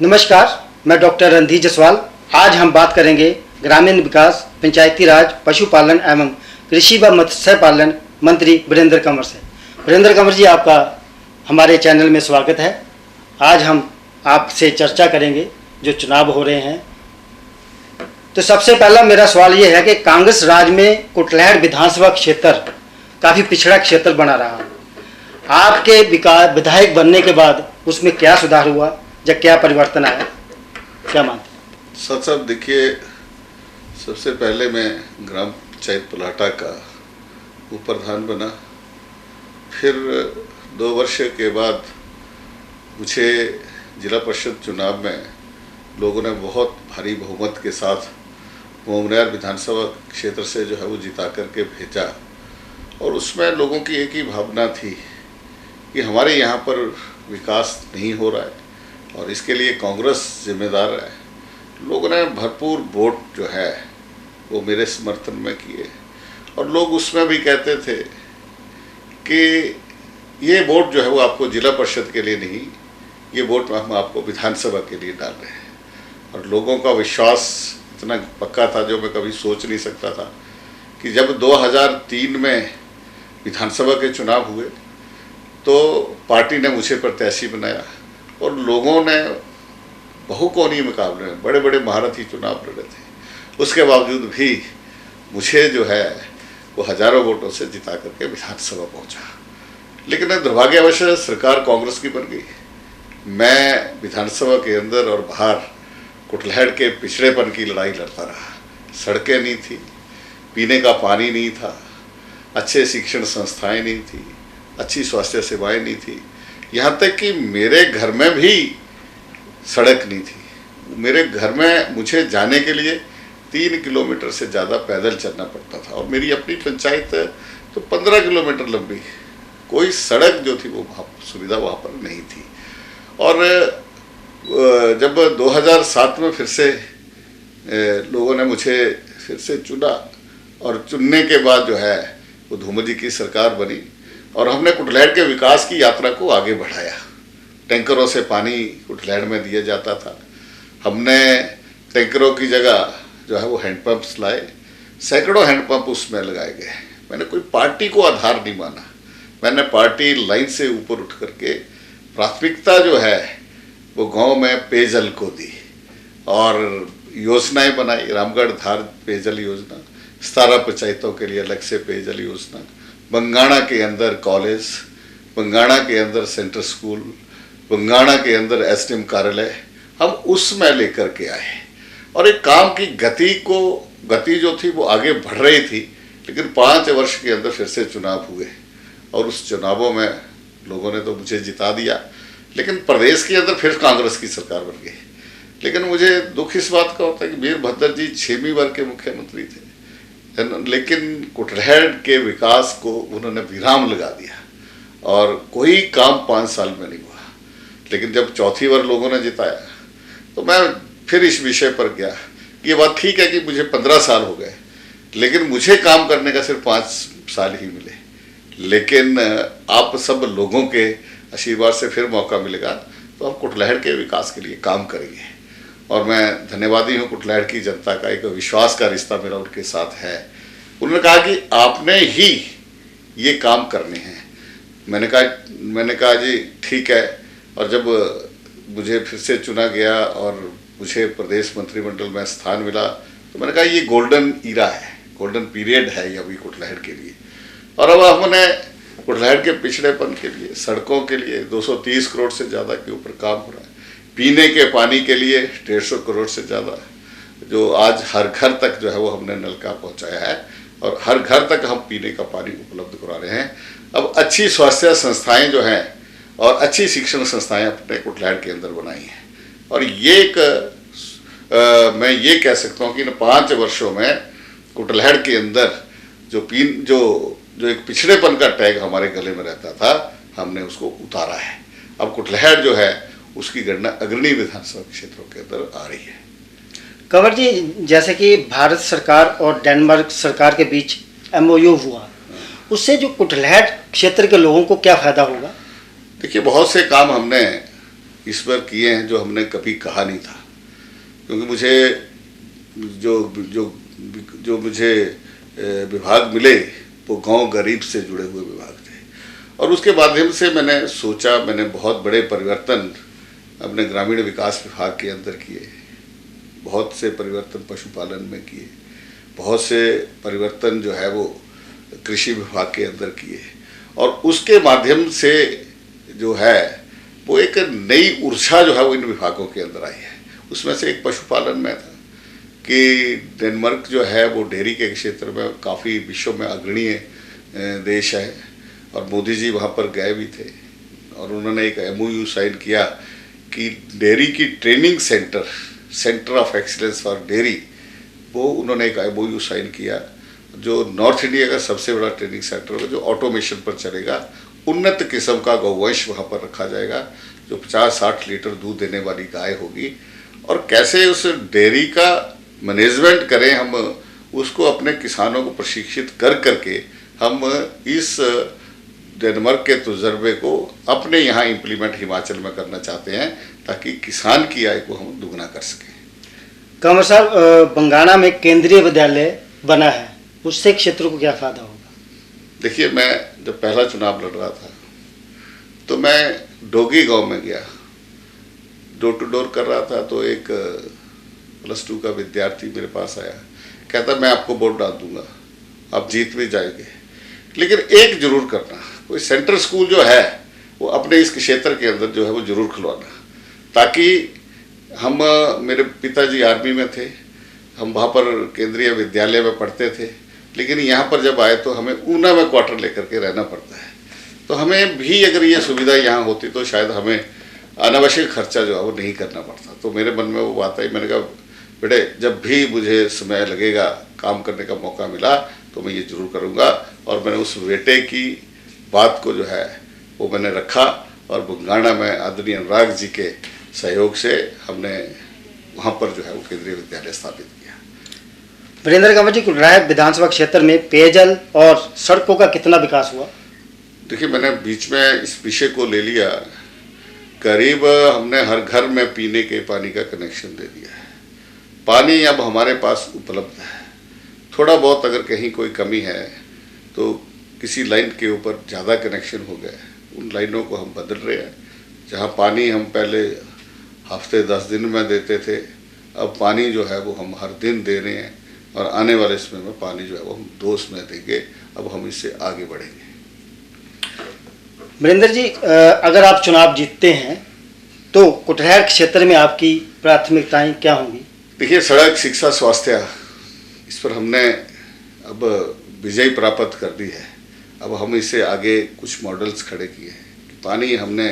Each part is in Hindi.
नमस्कार, मैं डॉक्टर रणधीर जसवाल। आज हम बात करेंगे ग्रामीण विकास, पंचायती राज, पशुपालन एवं कृषि व मत्स्य पालन मंत्री वीरेंद्र कंवर से। वीरेंद्र कंवर जी, आपका हमारे चैनल में स्वागत है। आज हम आपसे चर्चा करेंगे जो चुनाव हो रहे हैं। तो सबसे पहला मेरा सवाल ये है कि कांग्रेस राज में कुटलैहड़ विधानसभा क्षेत्र काफ़ी पिछड़ा क्षेत्र बना रहा। आपके विधायक बनने के बाद उसमें क्या सुधार हुआ या क्या परिवर्तन आया, क्या मानते हैं? सर साहब देखिए, सबसे पहले मैं ग्राम पंचायत पुलाटा का उप प्रधान बना। फिर 2 वर्ष के बाद मुझे जिला परिषद चुनाव में लोगों ने बहुत भारी बहुमत के साथ मोमनियार विधानसभा क्षेत्र से जो है वो जिता करके भेजा। और उसमें लोगों की एक ही भावना थी कि हमारे यहाँ पर विकास नहीं हो रहा है और इसके लिए कांग्रेस जिम्मेदार है। लोगों ने भरपूर वोट जो है वो मेरे समर्थन में किए और लोग उसमें भी कहते थे कि ये वोट जो है वो आपको जिला परिषद के लिए नहीं, ये वोट हम आपको विधानसभा के लिए डाल रहे हैं। और लोगों का विश्वास इतना पक्का था जो मैं कभी सोच नहीं सकता था कि जब 2003 में विधानसभा के चुनाव हुए तो पार्टी ने मुझे प्रत्याशी बनाया और लोगों ने बहुकोणीय मुकाबले में बड़े बड़े महारथी चुनाव लड़े थे। उसके बावजूद भी मुझे जो है वो हजारों वोटों से जिता करके विधानसभा पहुंचा। लेकिन दुर्भाग्यवश सरकार कांग्रेस की बन गई। मैं विधानसभा के अंदर और बाहर कुटलैहड़ के पिछड़ेपन की लड़ाई लड़ता रहा। सड़कें नहीं थी, पीने का पानी नहीं था, अच्छे शिक्षण संस्थाएं नहीं थी, अच्छी स्वास्थ्य सेवाएं नहीं थी, यहाँ तक कि मेरे घर में भी सड़क नहीं थी। मेरे घर में मुझे जाने के लिए 3 किलोमीटर से ज़्यादा पैदल चलना पड़ता था और मेरी अपनी पंचायत तो 15 किलोमीटर लंबी। कोई सड़क जो थी वो सुविधा वहाँ पर नहीं थी। और जब 2007 में फिर से लोगों ने मुझे फिर से चुना और चुनने के बाद जो है वो धूमल जी की सरकार बनी और हमने कुटलैहड़ के विकास की यात्रा को आगे बढ़ाया। टैंकरों से पानी कुटलैहड़ में दिया जाता था। हमने टैंकरों की जगह जो है वो हैंडपम्प्स लाए, सैकड़ों हैंडपम्प उसमें लगाए गए। मैंने कोई पार्टी को आधार नहीं माना, मैंने पार्टी लाइन से ऊपर उठ करके प्राथमिकता जो है वो गांव में पेयजल को दी और योजनाएं बनाई। रामगढ़ धार पेयजल योजना, 17 पंचायतों के लिए अलग से पेयजल योजना, बंगाणा के अंदर कॉलेज, बंगाणा के अंदर सेंटर स्कूल, बंगाणा के अंदर एसडीएम कार्यालय, हम उसमें लेकर के आए। और एक काम की गति जो थी वो आगे बढ़ रही थी। लेकिन 5 वर्ष के अंदर फिर से चुनाव हुए और उस चुनावों में लोगों ने तो मुझे जिता दिया, लेकिन प्रदेश के अंदर फिर कांग्रेस की सरकार बन गई। लेकिन मुझे दुख इस बात का होता है कि वीरभद्र जी 6वीं बार के मुख्यमंत्री थे, लेकिन कुटलैहड़ के विकास को उन्होंने विराम लगा दिया और कोई काम 5 साल में नहीं हुआ। लेकिन जब 4थी बार लोगों ने जिताया तो मैं फिर इस विषय पर गया कि ये बात ठीक है कि मुझे 15 साल हो गए, लेकिन मुझे काम करने का सिर्फ 5 साल ही मिले। लेकिन आप सब लोगों के आशीर्वाद से फिर मौका मिलेगा तो हम कुटलैहड़ के विकास के लिए काम करेंगे। और मैं धन्यवादी हूँ कुटलैहड़ की जनता का, एक विश्वास का रिश्ता मेरा उनके साथ है। उन्होंने कहा कि आपने ही ये काम करने हैं। मैंने कहा जी ठीक है। और जब मुझे फिर से चुना गया और मुझे प्रदेश मंत्रिमंडल में स्थान मिला तो मैंने कहा ये गोल्डन ईरा है, गोल्डन पीरियड है ये अभी कुटलैहड़ के लिए। और अब हमने कुटलैहड़ के पिछड़ेपन के लिए, सड़कों के लिए 230 करोड़ से ज़्यादा के ऊपर काम हो रहा है। पीने के पानी के लिए 150 करोड़ से ज़्यादा, जो आज हर घर तक जो है वो हमने नलका पहुंचाया है और हर घर तक हम पीने का पानी उपलब्ध करा रहे हैं। अब अच्छी स्वास्थ्य संस्थाएं जो हैं और अच्छी शिक्षण संस्थाएं अपने कुटलैहड़ के अंदर बनाई हैं। और ये एक मैं ये कह सकता हूँ कि इन 5 वर्षों में कुटलैहड़ के अंदर जो एक पिछड़ेपन का टैग हमारे गले में रहता था, हमने उसको उतारा है। अब कुटलैहड़ जो है उसकी गणना अग्रणी विधानसभा क्षेत्रों के अंदर आ रही है। कंवर जी, जैसे कि भारत सरकार और डेनमार्क सरकार के बीच MOU हुआ उससे जो कुटलैहट क्षेत्र के लोगों को क्या फायदा होगा? देखिए, बहुत से काम हमने इस पर किए हैं जो हमने कभी कहा नहीं था, क्योंकि मुझे जो जो जो मुझे विभाग मिले वो गांव गरीब से जुड़े हुए विभाग थे, और उसके माध्यम से मैंने सोचा, मैंने बहुत बड़े परिवर्तन अपने ग्रामीण विकास विभाग के अंदर किए, बहुत से परिवर्तन पशुपालन में किए, बहुत से परिवर्तन जो है वो कृषि विभाग के अंदर किए, और उसके माध्यम से जो है वो एक नई ऊर्जा जो है वो इन विभागों के अंदर आई है। उसमें से एक पशुपालन में था कि डेनमार्क जो है वो डेयरी के क्षेत्र में काफ़ी विश्व में अग्रणीय देश है, और मोदी जी वहाँ पर गए भी थे, और उन्होंने एक MOU साइन किया कि डेयरी की training centre of excellence for dairy, वो उन्होंने एक MOU साइन किया जो नॉर्थ इंडिया का सबसे बड़ा ट्रेनिंग सेंटर होगा, जो ऑटोमेशन पर चलेगा। उन्नत किस्म का गौवंश वहाँ पर रखा जाएगा जो 50-60 लीटर दूध देने वाली गाय होगी, और कैसे उस डेयरी का मैनेजमेंट करें हम, उसको अपने किसानों को प्रशिक्षित करके हम इस डेनमार्क के तजुर्बे को अपने यहाँ इम्प्लीमेंट हिमाचल में करना चाहते हैं, ताकि किसान की आय को हम दुगना कर सकें। कंवर साहब, बंगाणा में केंद्रीय विद्यालय बना है, उससे क्षेत्र को क्या फायदा होगा? देखिए, मैं जब पहला चुनाव लड़ रहा था तो मैं डोगी गांव में गया, डोर टू डोर कर रहा था, तो एक +2 का विद्यार्थी मेरे पास आया, कहता मैं आपको वोट डाल दूंगा, आप जीत भी जाएंगे, लेकिन एक जरूर करना, कोई सेंट्रल स्कूल जो है वो अपने इस क्षेत्र के अंदर जो है वो जरूर खुलवाना, ताकि हम, मेरे पिताजी आर्मी में थे, हम वहाँ पर केंद्रीय विद्यालय में पढ़ते थे, लेकिन यहाँ पर जब आए तो हमें ऊना में क्वार्टर लेकर के रहना पड़ता है, तो हमें भी अगर ये सुविधा यहाँ होती तो शायद हमें अनावश्यक खर्चा जो है वो नहीं करना पड़ता। तो मेरे मन में वो बात आई, मैंने कहा बेटे, जब भी मुझे समय लगेगा, काम करने का मौका मिला तो मैं ये जरूर करूँगा, और मैंने उस बेटे की बात को जो है वो मैंने रखा, और बंगाणा में आदरणीय अनुराग जी के सहयोग से हमने वहाँ पर जो है वो केंद्रीय विद्यालय स्थापित किया। वीरेंद्र कंवर जी, कुटलैहट विधानसभा क्षेत्र में पेयजल और सड़कों का कितना विकास हुआ? देखिए, मैंने बीच में इस विषय को ले लिया, करीब हमने हर घर में पीने के पानी का कनेक्शन दे दिया है, पानी अब हमारे पास उपलब्ध है। थोड़ा बहुत अगर कहीं कोई कमी है तो किसी लाइन के ऊपर ज़्यादा कनेक्शन हो गए, उन लाइनों को हम बदल रहे हैं। जहाँ पानी हम पहले हफ्ते 10 दिन में देते थे, अब पानी जो है वो हम हर दिन दे रहे हैं, और आने वाले समय में पानी जो है वो हम 2 में देंगे। अब हम इससे आगे बढ़ेंगे। वीरेंद्र जी, अगर आप चुनाव जीतते हैं तो कुटलैहट क्षेत्र में आपकी प्राथमिकताएं क्या होंगी? देखिए, सड़क, शिक्षा, स्वास्थ्य, इस पर हमने अब विजय प्राप्त कर दी है। अब हम इससे आगे कुछ मॉडल्स खड़े किए हैं। पानी हमने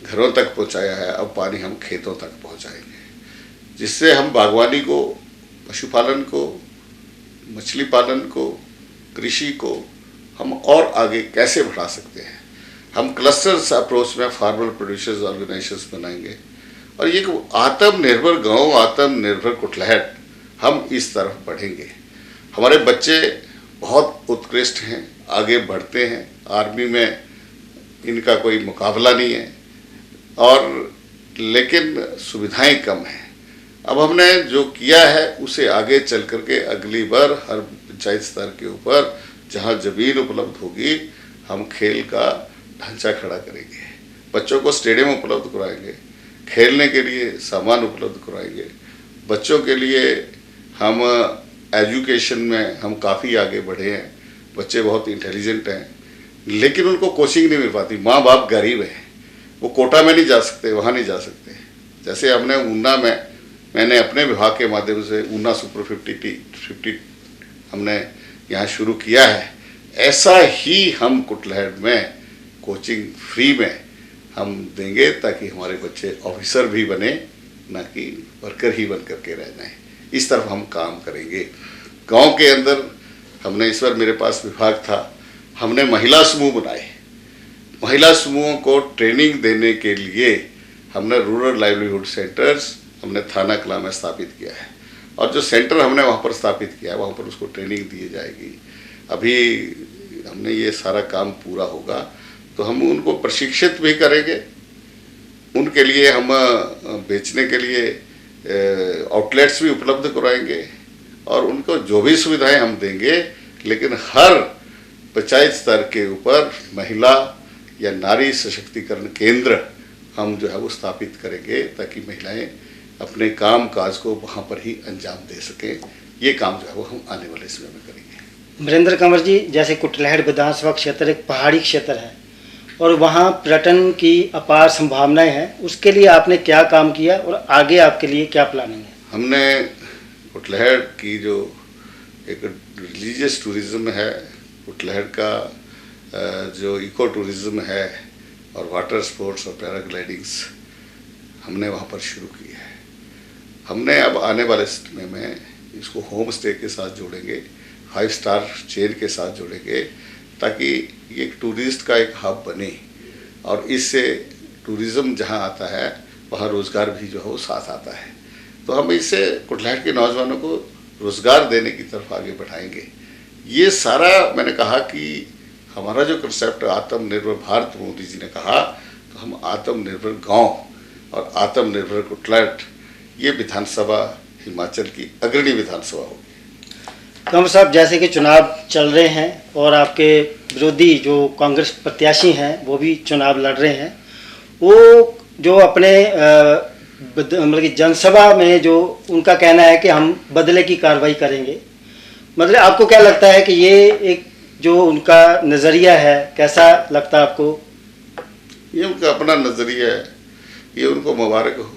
घरों तक पहुंचाया है, अब पानी हम खेतों तक पहुंचाएंगे, जिससे हम बागवानी को, पशुपालन को, मछली पालन को, कृषि को हम और आगे कैसे बढ़ा सकते हैं। हम क्लस्टर्स अप्रोच में फार्मर प्रोड्यूसर्स ऑर्गेनाइजेशंस बनाएंगे, और ये आत्मनिर्भर गांव, आत्मनिर्भर कुटलैहट, हम इस तरफ बढ़ेंगे। हमारे बच्चे बहुत उत्कृष्ट हैं, आगे बढ़ते हैं, आर्मी में इनका कोई मुकाबला नहीं है, और लेकिन सुविधाएं कम हैं। अब हमने जो किया है उसे आगे चल करके अगली बार हर पंचायत स्तर के ऊपर जहां ज़मीन उपलब्ध होगी, हम खेल का ढांचा खड़ा करेंगे, बच्चों को स्टेडियम उपलब्ध कराएंगे, खेलने के लिए सामान उपलब्ध कराएंगे। बच्चों के लिए हम एजुकेशन में हम काफ़ी आगे बढ़े हैं, बच्चे बहुत इंटेलिजेंट हैं, लेकिन उनको कोचिंग नहीं मिल पाती। माँ बाप गरीब हैं, वो कोटा में नहीं जा सकते, वहाँ नहीं जा सकते। जैसे हमने ऊना में, मैंने अपने विभाग के माध्यम से ऊना सुपर 50 हमने यहाँ शुरू किया है, ऐसा ही हम कुटलैहट में कोचिंग फ्री में हम देंगे, ताकि हमारे बच्चे ऑफिसर भी बने, ना कि वर्कर ही बन करके रह जाएं। इस तरफ हम काम करेंगे। गांव के अंदर हमने, इस बार मेरे पास विभाग था, हमने महिला समूह बनाए। महिला समूहों को ट्रेनिंग देने के लिए हमने रूरल लाइवलीहुड सेंटर्स हमने थाना कला में स्थापित किया है, और जो सेंटर हमने वहाँ पर स्थापित किया है वहाँ पर उसको ट्रेनिंग दी जाएगी। अभी हमने ये सारा काम पूरा होगा तो हम उनको प्रशिक्षित भी करेंगे, उनके लिए हम बेचने के लिए आउटलेट्स भी उपलब्ध कराएंगे और उनको जो भी सुविधाएं हम देंगे, लेकिन हर पंचायत स्तर के ऊपर महिला या नारी सशक्तिकरण केंद्र हम जो है वो स्थापित करेंगे ताकि महिलाएं अपने काम काज को वहाँ पर ही अंजाम दे सकें। ये काम जो है वो हम आने वाले समय में करेंगे। वीरेंद्र कंवर जी, जैसे कुटलैहड़ विधानसभा क्षेत्र एक पहाड़ी क्षेत्र है और वहाँ पर्यटन की अपार संभावनाएं हैं, उसके लिए आपने क्या काम किया और आगे आपके लिए क्या प्लानिंग है? हमने कुटलैहड़ की जो एक रिलीजियस टूरिज़्म है, कुटलैहड़ का जो इको टूरिज़्म है और वाटर स्पोर्ट्स और पैराग्लाइडिंग्स हमने वहाँ पर शुरू की है। हमने अब आने वाले समय में इसको होम स्टे के साथ जोड़ेंगे, 5 स्टार चेन के साथ जोड़ेंगे ताकि ये एक टूरिस्ट का एक हब बने और इससे टूरिज़्म जहाँ आता है वहाँ रोज़गार भी जो है वो साथ आता है। तो हम इससे कुटलैहड़ के नौजवानों को रोज़गार देने की तरफ आगे बढ़ाएंगे। ये सारा मैंने कहा कि हमारा जो कंसेप्ट आत्मनिर्भर भारत मोदी जी ने कहा, तो हम आत्मनिर्भर गांव और आत्मनिर्भर कुटलैहड़ ये विधानसभा हिमाचल की अग्रणी विधानसभा होगी। कंवर साहब, जैसे कि चुनाव चल रहे हैं और आपके विरोधी जो कांग्रेस प्रत्याशी हैं वो भी चुनाव लड़ रहे हैं, वो जो अपने मतलब कि जनसभा में जो उनका कहना है कि हम बदले की कार्रवाई करेंगे, मतलब आपको क्या लगता है कि ये एक जो उनका नज़रिया है, कैसा लगता है आपको? ये उनका अपना नज़रिया है, ये उनको मुबारक हो,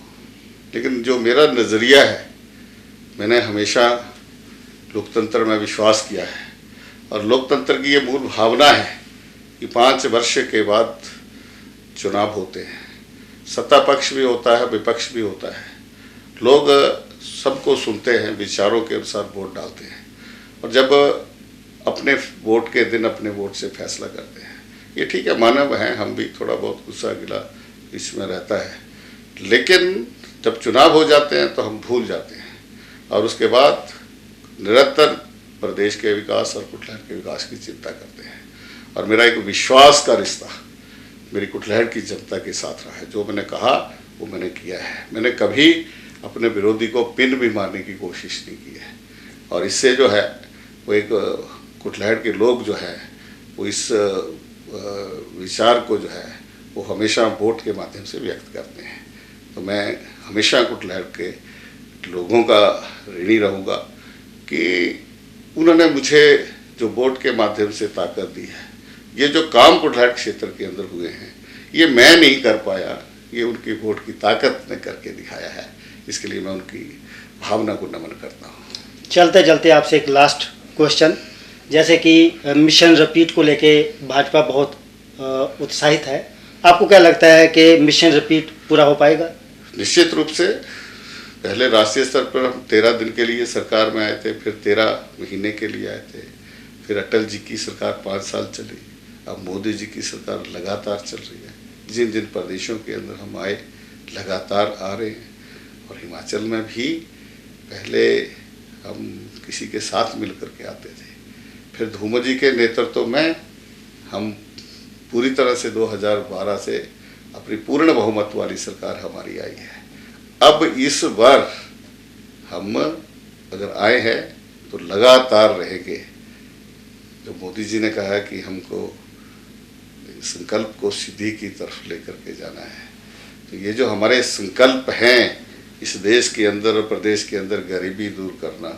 लेकिन जो मेरा नज़रिया है, मैंने हमेशा लोकतंत्र में विश्वास किया है और लोकतंत्र की ये मूल भावना है कि 5 वर्ष के बाद चुनाव होते हैं, सत्ता पक्ष भी होता है, विपक्ष भी होता है, लोग सबको सुनते हैं, विचारों के अनुसार वोट डालते हैं और जब अपने वोट के दिन अपने वोट से फैसला करते हैं। ये ठीक है, मानव हैं, हम भी थोड़ा बहुत गुस्सा गिला इसमें रहता है, लेकिन जब चुनाव हो जाते हैं तो हम भूल जाते हैं और उसके बाद निरंतर प्रदेश के विकास और कुटलैहड़ के विकास की चिंता करते हैं। और मेरा एक विश्वास का रिश्ता मेरी कुटलैहड़ की जनता के साथ रहा है। जो मैंने कहा वो मैंने किया है। मैंने कभी अपने विरोधी को पिन भी मारने की कोशिश नहीं की है और इससे जो है वो एक कुटलैहड़ के लोग जो है वो इस विचार को जो है वो हमेशा वोट के माध्यम से व्यक्त करते हैं। तो मैं हमेशा कुटलैहड़ के लोगों का ऋणी रहूँगा कि उन्होंने मुझे जो वोट के माध्यम से ताकत दी है। ये जो काम कुटलैहड़ क्षेत्र के अंदर हुए हैं ये मैं नहीं कर पाया, ये उनकी वोट की ताकत ने करके दिखाया है। इसके लिए मैं उनकी भावना को नमन करता हूँ। चलते चलते आपसे एक लास्ट क्वेश्चन, जैसे कि मिशन रिपीट को लेके भाजपा बहुत उत्साहित है, आपको क्या लगता है कि मिशन रिपीट पूरा हो पाएगा? निश्चित रूप से। पहले राष्ट्रीय स्तर पर हम 13 दिन के लिए सरकार में आए थे, फिर 13 महीने के लिए आए थे, फिर अटल जी की सरकार 5 साल चली, अब मोदी जी की सरकार लगातार चल रही है। जिन जिन प्रदेशों के अंदर हम आए लगातार आ रहे हैं और हिमाचल में भी पहले हम किसी के साथ मिल कर के आते थे, फिर धूमल जी के नेतृत्व में हम पूरी तरह से 2012 से अपनी पूर्ण बहुमत वाली सरकार हमारी आई है। अब इस बार हम अगर आए हैं तो लगातार रहेंगे। जो मोदी जी ने कहा है कि हमको संकल्प को सिद्धि की तरफ लेकर के जाना है, तो ये जो हमारे संकल्प हैं इस देश के अंदर और प्रदेश के अंदर गरीबी दूर करना,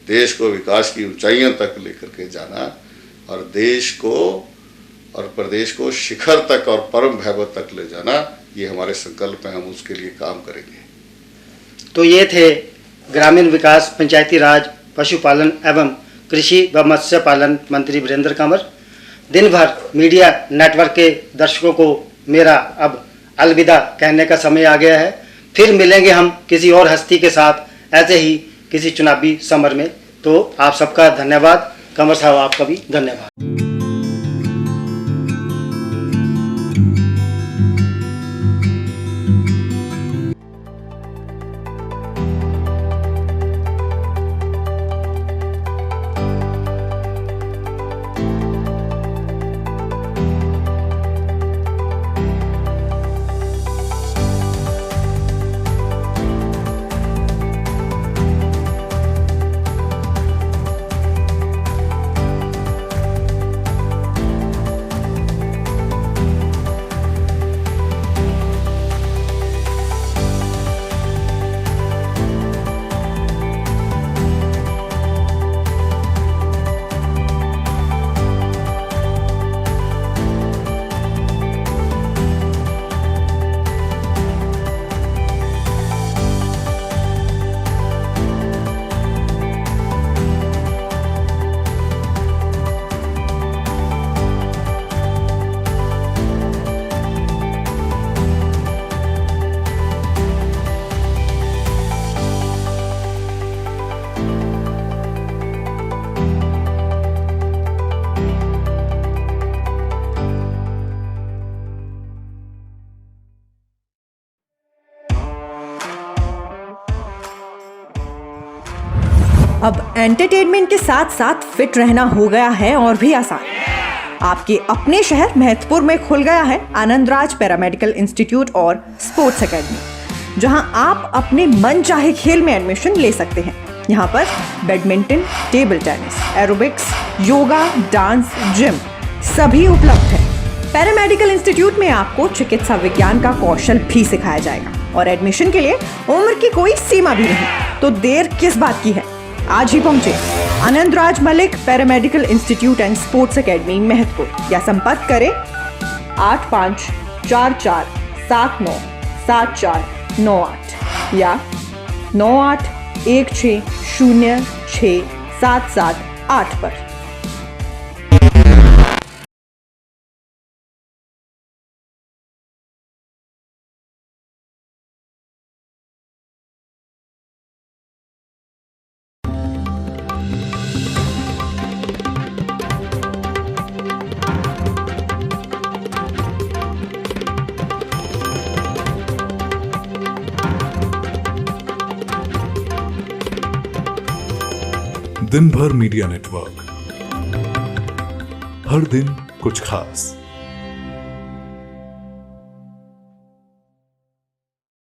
देश को विकास की ऊंचाइयों तक लेकर के जाना और देश को और प्रदेश को शिखर तक और परम वैभव तक ले जाना, ये हमारे संकल्प हैं। हम उसके लिए काम करेंगे। तो ये थे ग्रामीण विकास, पंचायती राज, पशुपालन एवं कृषि व मत्स्य पालन मंत्री वीरेंद्र कंवर। दिन भर मीडिया नेटवर्क के दर्शकों को मेरा अब अलविदा कहने का समय आ गया है। फिर मिलेंगे हम किसी और हस्ती के साथ ऐसे ही किसी चुनावी समर में। तो आप सबका धन्यवाद। कंवर साहब, आपका भी धन्यवाद। अब एंटरटेनमेंट के साथ साथ फिट रहना हो गया है और भी आसान। आपके अपने शहर महतपुर में खुल गया है आनंदराज पैरामेडिकल इंस्टीट्यूट और स्पोर्ट्स एकेडमी, जहां आप अपने मन चाहे खेल में एडमिशन ले सकते हैं। यहाँ पर badminton, table tennis, aerobics, yoga, dance, gym सभी उपलब्ध है। पैरामेडिकल इंस्टीट्यूट में आपको चिकित्सा विज्ञान का कौशल भी सिखाया जाएगा और एडमिशन के लिए उम्र की कोई सीमा भी नहीं। तो देर किस बात की है, आज ही पहुंचे Anandraj Malik paramedical institute and sports academy Mahatpur या संपर्क करें 8544797498 या 9816066778 पर। दिन भर मीडिया नेटवर्क, हर दिन कुछ खास।